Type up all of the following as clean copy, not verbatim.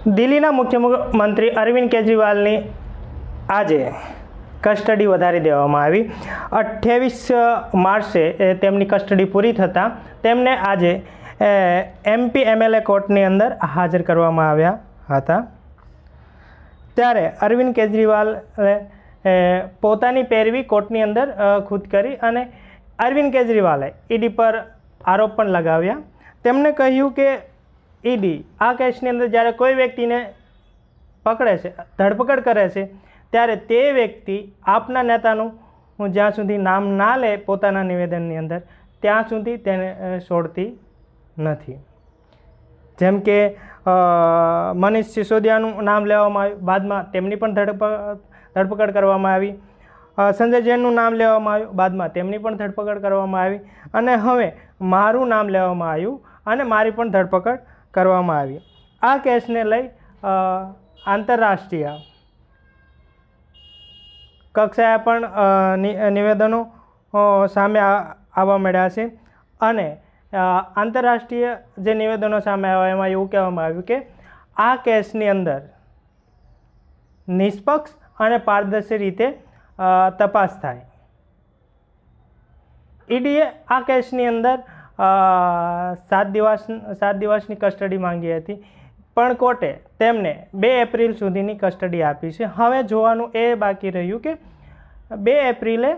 દિલ્હીના મુખ્યમંત્રી અરવિંદ કેજરીવાલની આજે કસ્ટડી વધારી દેવામાં આવી। 28 માર્ચે તેમની કસ્ટડી પૂરી થતાં તેમને આજે એમપી એમએલએ કોર્ટની અંદર હાજર કરવામાં આવ્યા હતા। ત્યારે અરવિંદ કેજરીવાલે પોતાની પેરવી કોર્ટની અંદર ખુદ કરી અને અરવિંદ કેજરીવાલે ઈડી પર આરોપ પણ લગાવ્યા। તેમણે કહ્યું કે ઈડી આ કેસની અંદર જ્યારે કોઈ વ્યક્તિને પકડે છે, ધરપકડ કરે છે, ત્યારે તે વ્યક્તિ આપના નેતાનું જ્યાં સુધી નામ ના લે પોતાના નિવેદનની અંદર ત્યાં સુધી તેને છોડતી નથી। જેમ કે મનીષ સિસોદિયાનું નામ લેવામાં આવ્યું, બાદમાં તેમની પણ ધરપકડ કરવામાં આવી। સંજય જૈનનું નામ લેવામાં આવ્યું, બાદમાં તેમની પણ ધરપકડ કરવામાં આવી અને હવે મારું નામ લેવામાં આવ્યું અને મારી પણ ધરપકડ કરવામાં આવી। આ કેસને લઈ આંતરરાષ્ટ્રીય કક્ષાએ પણ નિવેદનો સામે આવવા મળ્યા છે અને આંતરરાષ્ટ્રીય જે નિવેદનો સામે આવ્યા એમાં એવું કહેવામાં આવ્યું કે આ કેસની અંદર નિષ્પક્ષ અને પારદર્શી રીતે તપાસ થાય। ઈડીએ આ કેસની અંદર 7 દિવસની કસ્ટડી માંગી હતી, પણ કોર્ટે તેમને 2 એપ્રિલ સુધીની કસ્ટડી આપી છે। હવે જોવાનું એ બાકી રહ્યું કે 2 એપ્રિલે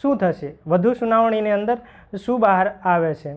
શું થશે, વધુ સુનાવણીની અંદર શું બહાર આવે છે।